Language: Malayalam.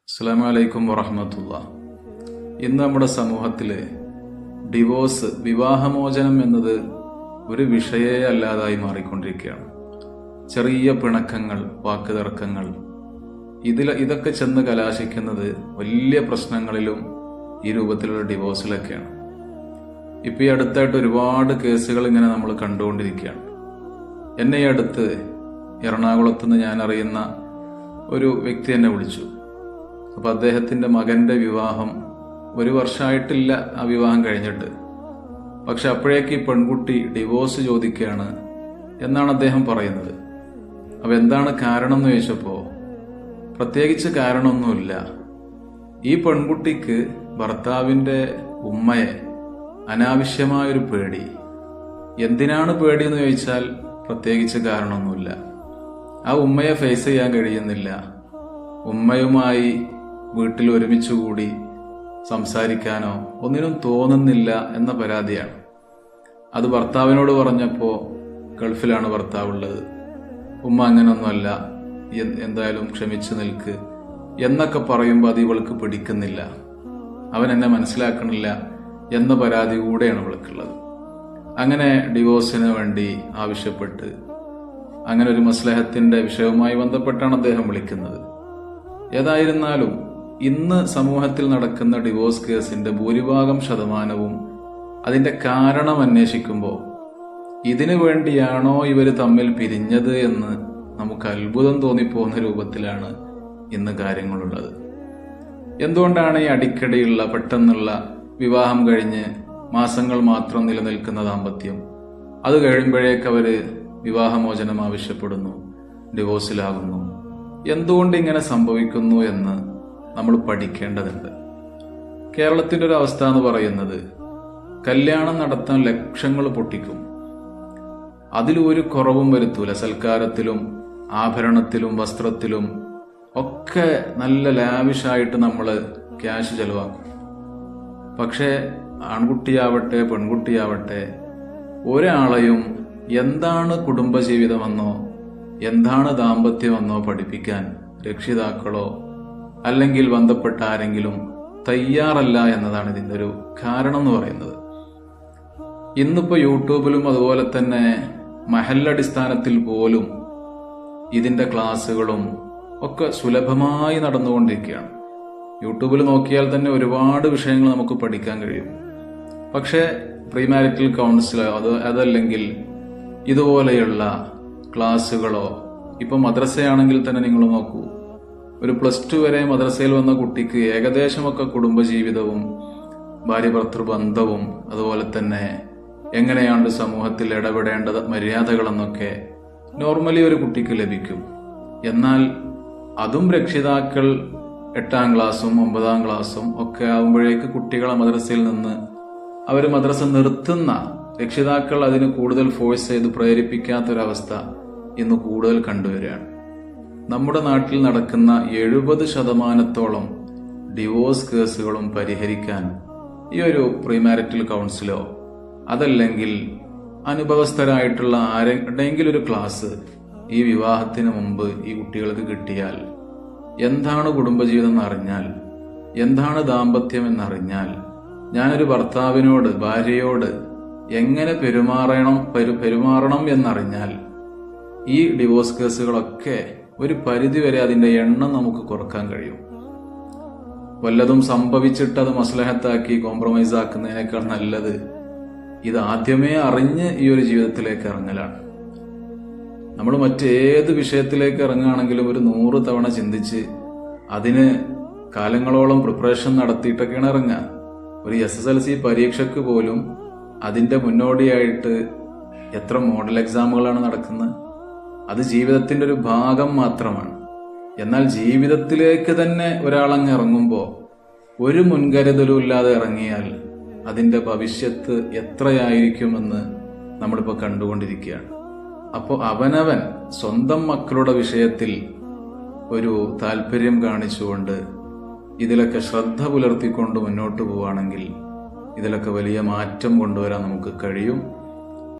അസ്സലാമു അലൈക്കും വറഹ്മത്തുള്ളാഹി. ഇന്ന് നമ്മുടെ സമൂഹത്തിൽ ഡിവോഴ്സ്, വിവാഹമോചനം എന്നത് ഒരു വിഷയേ അല്ലാതായി മാറിക്കൊണ്ടിരിക്കുകയാണ്. ചെറിയ പിണക്കങ്ങൾ, വാക്കുതർക്കങ്ങൾ, ഇതൊക്കെ ചെന്ന് കലാശിക്കുന്നത് വലിയ പ്രശ്നങ്ങളിലും ഈ രൂപത്തിലുള്ള ഡിവോഴ്സിലൊക്കെയാണ്. ഇപ്പം ഈ അടുത്തായിട്ട് ഒരുപാട് കേസുകൾ ഇങ്ങനെ നമ്മൾ കണ്ടുകൊണ്ടിരിക്കുകയാണ്. എന്നെ ഈ അടുത്ത് എറണാകുളത്തുനിന്ന് ഞാൻ അറിയുന്ന ഒരു വ്യക്തി എന്നെ വിളിച്ചു. അപ്പോൾ അദ്ദേഹത്തിൻ്റെ മകൻ്റെ വിവാഹം 1 വർഷമായിട്ടില്ല ആ വിവാഹം കഴിഞ്ഞിട്ട്. പക്ഷെ അപ്പോഴേക്ക് ഈ പെൺകുട്ടി ഡിവോഴ്സ് ചോദിക്കുകയാണ് എന്നാണ് അദ്ദേഹം പറയുന്നത്. അപ്പോൾ എന്താണ് കാരണം എന്ന് ചോദിച്ചപ്പോൾ പ്രത്യേകിച്ച് കാരണമൊന്നുമില്ല. ഈ പെൺകുട്ടിക്ക് ഭർത്താവിൻ്റെ ഉമ്മയെ അനാവശ്യമായൊരു പേടി. എന്തിനാണ് പേടിയെന്ന് ചോദിച്ചാൽ പ്രത്യേകിച്ച് കാരണമൊന്നുമില്ല. ആ ഉമ്മയെ ഫേസ് ചെയ്യാൻ കഴിയുന്നില്ല. ഉമ്മയുമായി വീട്ടിൽ ഒരുമിച്ച് കൂടി സംസാരിക്കാനോ ഒന്നിനും തോന്നുന്നില്ല എന്ന പരാതിയാണ്. അത് ഭർത്താവിനോട് പറഞ്ഞപ്പോൾ ഗൾഫിലാണ് ഭർത്താവുള്ളത്, ഉമ്മ അങ്ങനൊന്നുമല്ല, എന്തായാലും ക്ഷമിച്ചു നിൽക്ക് എന്നൊക്കെ പറയുമ്പോൾ അത് ഇവൾക്ക് പിടിക്കുന്നില്ല. അവൻ എന്നെ മനസ്സിലാക്കണില്ല എന്ന പരാതി കൂടെയാണ് ഇവൾക്കുള്ളത്. അങ്ങനെ ഡിവോഴ്സിന് വേണ്ടി ആവശ്യപ്പെട്ട് അങ്ങനെ ഒരു മസ്ലഹത്തിന്റെ വിഷയവുമായി ബന്ധപ്പെട്ടാണ് അദ്ദേഹം വിളിക്കുന്നത്. ഏതായിരുന്നാലും ഇന്ന് സമൂഹത്തിൽ നടക്കുന്ന ഡിവോഴ്സ് കേസിന്റെ ഭൂരിഭാഗം ശതമാനവും അതിന്റെ കാരണം അന്വേഷിക്കുമ്പോൾ ഇതിനു വേണ്ടിയാണോ ഇവർ തമ്മിൽ പിരിഞ്ഞത് എന്ന് നമുക്ക് അത്ഭുതം തോന്നിപ്പോകുന്ന രൂപത്തിലാണ് ഇന്ന് കാര്യങ്ങളുള്ളത്. എന്തുകൊണ്ടാണ് ഈ അടിക്കടിയുള്ള പെട്ടെന്നുള്ള വിവാഹം കഴിഞ്ഞ് മാസങ്ങൾ മാത്രം നിലനിൽക്കുന്ന ദാമ്പത്യം, അത് കഴിയുമ്പോഴേക്ക് അവര് വിവാഹമോചനം ആവശ്യപ്പെടുന്നു, ഡിവോഴ്സിലാകുന്നു? എന്തുകൊണ്ട് ഇങ്ങനെ സംഭവിക്കുന്നു എന്ന് നമ്മൾ പഠിക്കേണ്ടതുണ്ട്. കേരളത്തിന്റെ ഒരു അവസ്ഥ എന്ന് പറയുന്നത് കല്യാണം നടത്താൻ ലക്ഷങ്ങൾ പൊട്ടിക്കും, അതിലൊരു കുറവും വരുത്തൂല. സൽക്കാരത്തിലും ആഭരണത്തിലും വസ്ത്രത്തിലും ഒക്കെ നല്ല ലാവിഷായിട്ട് നമ്മൾ ക്യാഷ് ചെലവാക്കും. പക്ഷേ ആൺകുട്ടിയാവട്ടെ പെൺകുട്ടിയാവട്ടെ ഒരാളെയും എന്താണ് കുടുംബജീവിതമെന്നോ എന്താണ് ദാമ്പത്യമെന്നോ പഠിപ്പിക്കാൻ രക്ഷിതാക്കളോ അല്ലെങ്കിൽ ബന്ധപ്പെട്ട ആരെങ്കിലും തയ്യാറല്ല എന്നതാണ് ഇതിൻ്റെ ഒരു കാരണം എന്ന് പറയുന്നത്. ഇന്നിപ്പോൾ യൂട്യൂബിലും അതുപോലെ തന്നെ മഹല്ലടിസ്ഥാനത്തിൽ പോലും ഇതിൻ്റെ ക്ലാസ്സുകളും ഒക്കെ സുലഭമായി നടന്നുകൊണ്ടിരിക്കുകയാണ്. യൂട്യൂബിൽ നോക്കിയാൽ തന്നെ ഒരുപാട് വിഷയങ്ങൾ നമുക്ക് പഠിക്കാൻ കഴിയും. പക്ഷേ പ്രീമാരിറ്റൽ കൗൺസിലോ അതല്ലെങ്കിൽ ഇതുപോലെയുള്ള ക്ലാസ്സുകളോ, ഇപ്പം മദ്രസയാണെങ്കിൽ തന്നെ നിങ്ങൾ നോക്കൂ, ഒരു +2 വരെ മദ്രസയിൽ വന്ന കുട്ടിക്ക് ഏകദേശമൊക്കെ കുടുംബജീവിതവും ഭാര്യ ഭർത്തൃ ബന്ധവും അതുപോലെ തന്നെ എങ്ങനെയാണ് സമൂഹത്തിൽ ഇടപെടേണ്ടത് മര്യാദകളെന്നൊക്കെ നോർമലി ഒരു കുട്ടിക്ക് ലഭിക്കും. എന്നാൽ അതും രക്ഷിതാക്കൾ 8ാം ക്ലാസ്സും 9ാം ക്ലാസ്സും ഒക്കെ ആകുമ്പോഴേക്ക് കുട്ടികളെ മദ്രസയിൽ നിന്ന് അവർ മദ്രസ നിർത്തുന്ന, രക്ഷിതാക്കൾ അതിന് കൂടുതൽ ഫോഴ്സ് ചെയ്ത് പ്രേരിപ്പിക്കാത്തൊരവസ്ഥ ഇന്ന് കൂടുതൽ കണ്ടുവരികയാണ്. നമ്മുടെ നാട്ടിൽ നടക്കുന്ന 70% ഡിവോഴ്സ് കേസുകളും പരിഹരിക്കാൻ ഈ ഒരു പ്രീമാരിറ്റൽ കൗൺസിലോ അതല്ലെങ്കിൽ അനുഭവസ്ഥരായിട്ടുള്ള ആരുടെയെങ്കിലും ഒരു ക്ലാസ് ഈ വിവാഹത്തിന് മുമ്പ് ഈ കുട്ടികൾക്ക് കിട്ടിയാൽ, എന്താണ് കുടുംബജീവിതം എന്നറിഞ്ഞാൽ, എന്താണ് ദാമ്പത്യം എന്നറിഞ്ഞാൽ, ഞാനൊരു ഭർത്താവിനോട് ഭാര്യയോട് എങ്ങനെ പെരുമാറണം എന്നറിഞ്ഞാൽ ഈ ഡിവോഴ്സ് കേസുകളൊക്കെ ഒരു പരിധിവരെ അതിന്റെ എണ്ണം നമുക്ക് കുറക്കാൻ കഴിയും. വല്ലതും സംഭവിച്ചിട്ട് അത് മസ്ലഹത്താക്കി കോംപ്രമൈസ് ആക്കുന്നതിനേക്കാൾ നല്ലത് ഇത് ആദ്യമേ അറിഞ്ഞ് ഈ ഒരു ജീവിതത്തിലേക്ക് ഇറങ്ങലാണ്. നമ്മൾ മറ്റേത് വിഷയത്തിലേക്ക് ഇറങ്ങുകയാണെങ്കിലും ഒരു 100 തവണ ചിന്തിച്ച് അതിന് കാലങ്ങളോളം പ്രിപ്പറേഷൻ നടത്തിയിട്ടൊക്കെയാണ് ഇറങ്ങുക. ഒരു SSLC പരീക്ഷയ്ക്ക് പോലും അതിന്റെ മുന്നോടിയായിട്ട് എത്ര മോഡൽ എക്സാമുകളാണ് നടക്കുന്നത്. അത് ജീവിതത്തിന്റെ ഒരു ഭാഗം മാത്രമാണ്. എന്നാൽ ജീവിതത്തിലേക്ക് തന്നെ ഒരാളങ്ങ് ഇറങ്ങുമ്പോൾ ഒരു മുൻകരുതലും ഇല്ലാതെ ഇറങ്ങിയാൽ അതിന്റെ ഭവിഷ്യത്ത് എത്രയായിരിക്കുമെന്ന് നമ്മളിപ്പോൾ കണ്ടുകൊണ്ടിരിക്കുകയാണ്. അപ്പോൾ അവനവൻ സ്വന്തം മക്കളുടെ വിഷയത്തിൽ ഒരു താല്പര്യം കാണിച്ചുകൊണ്ട് ഇതിലൊക്കെ ശ്രദ്ധ പുലർത്തിക്കൊണ്ട് മുന്നോട്ട് പോവുകയാണെങ്കിൽ ഇതിലൊക്കെ വലിയ മാറ്റം കൊണ്ടുവരാൻ നമുക്ക് കഴിയും.